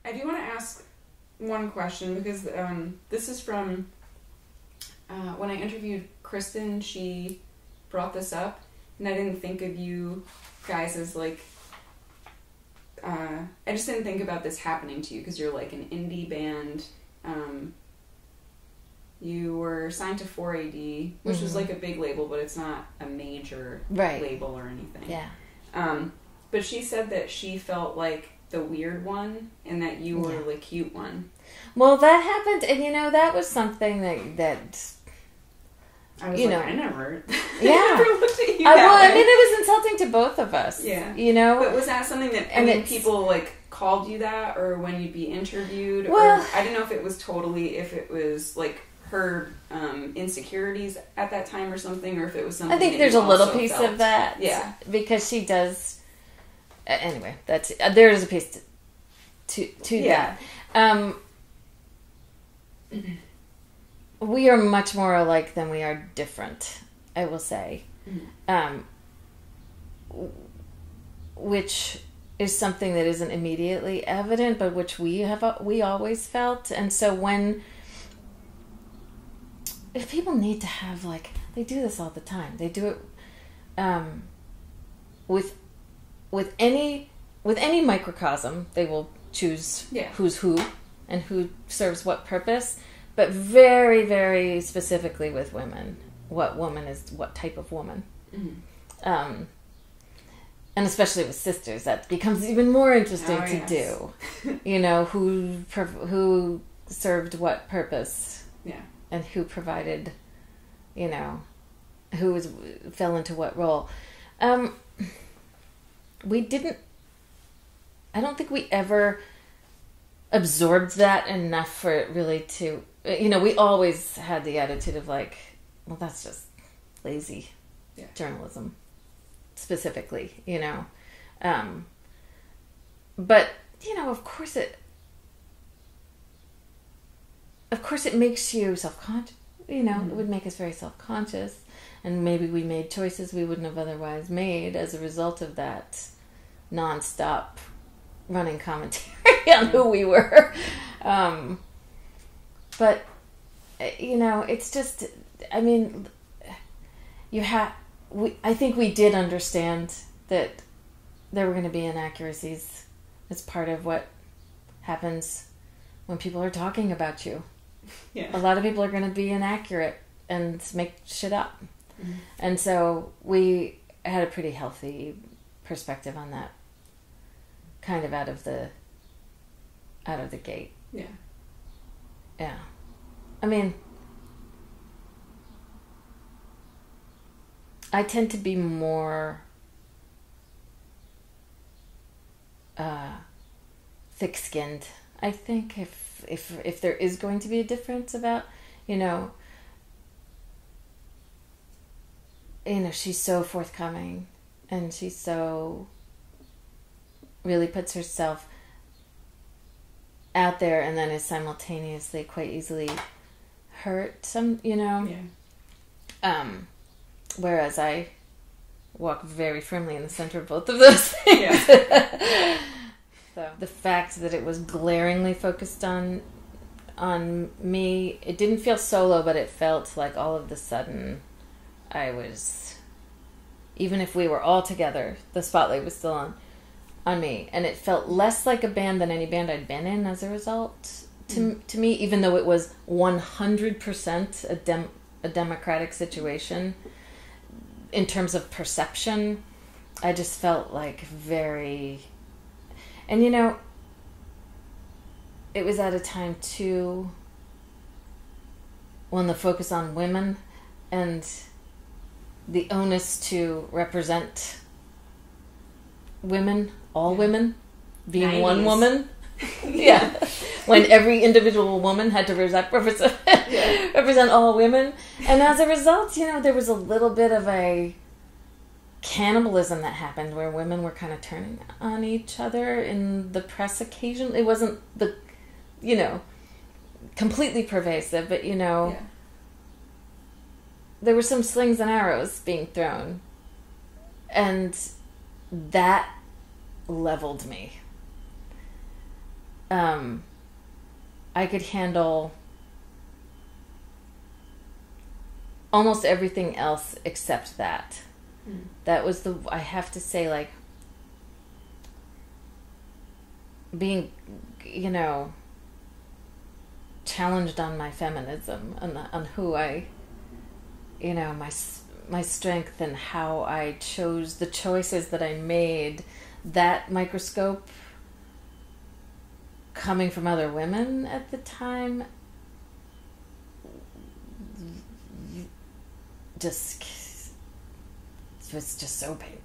I do want to ask one question, because this is from when I interviewed Kristin. She brought this up, and I didn't think of you guys as like, I just didn't think about this happening to you, because you're like an indie band. You were signed to 4AD, which was like a big label, but it's not a major label or anything. Yeah. But she said that she felt like the weird one, and that you were the cute one. Well, that happened, and that was something that I was I never, yeah. I never looked at you I mean, it was insulting to both of us. Yeah. But was that something that, people like called you that, or when you'd be interviewed? Well, or I didn't know if it was like her insecurities at that time or something, or if it was something. I think there's a little piece of that. Yeah. Because she does. Anyway, there is a piece to that. We are much more alike than we are different, I will say. Which is something that isn't immediately evident, but which we always felt. And so if people need to have, like, they do this all the time. They do it with any microcosm. They will choose who's who and who serves what purpose. But very, very specifically with women, what woman is, what type of woman. And especially with sisters, that becomes even more interesting to do. Who served what purpose. Yeah. And who provided, who fell into what role. I don't think we ever absorbed that enough for it really to... we always had the attitude of like, well, that's just lazy journalism, specifically, But, of course it makes you self-conscious, it would make us very self-conscious, and maybe we made choices we wouldn't have otherwise made as a result of that non-stop running commentary on who we were. But, it's just, I mean, I think we did understand that there were going to be inaccuracies. It's part of what happens when people are talking about you. Yeah. A lot of people are going to be inaccurate and make shit up. Mm-hmm. And so we had a pretty healthy perspective on that, kind of out of the gate. Yeah. Yeah. I mean, I tend to be more thick-skinned. I think if there is going to be a difference about, she's so forthcoming, and she so really puts herself out there, and then is simultaneously quite easily hurt. Whereas I walk very firmly in the center of both of those things. Yeah. So the fact that it was glaringly focused on me, it didn't feel solo, but it felt like all of a sudden I was, even if we were all together, the spotlight was still on me, and it felt less like a band than any band I'd been in as a result to me, even though it was 100% a democratic situation. In terms of perception, I just felt like very... And, it was at a time, too, when the focus on women and the onus to represent women, all women, being 90s. One woman. Yeah. When every individual woman had to represent all women. And as a result, there was a little bit of a cannibalism that happened where women were kind of turning on each other in the press occasionally. It wasn't completely pervasive, but, there were some slings and arrows being thrown. And that leveled me. I could handle almost everything else except that. That was I have to say, like, being, challenged on my feminism and on who I, my strength and how I chose the choices that I made, that microscope coming from other women at the time just was just so painful.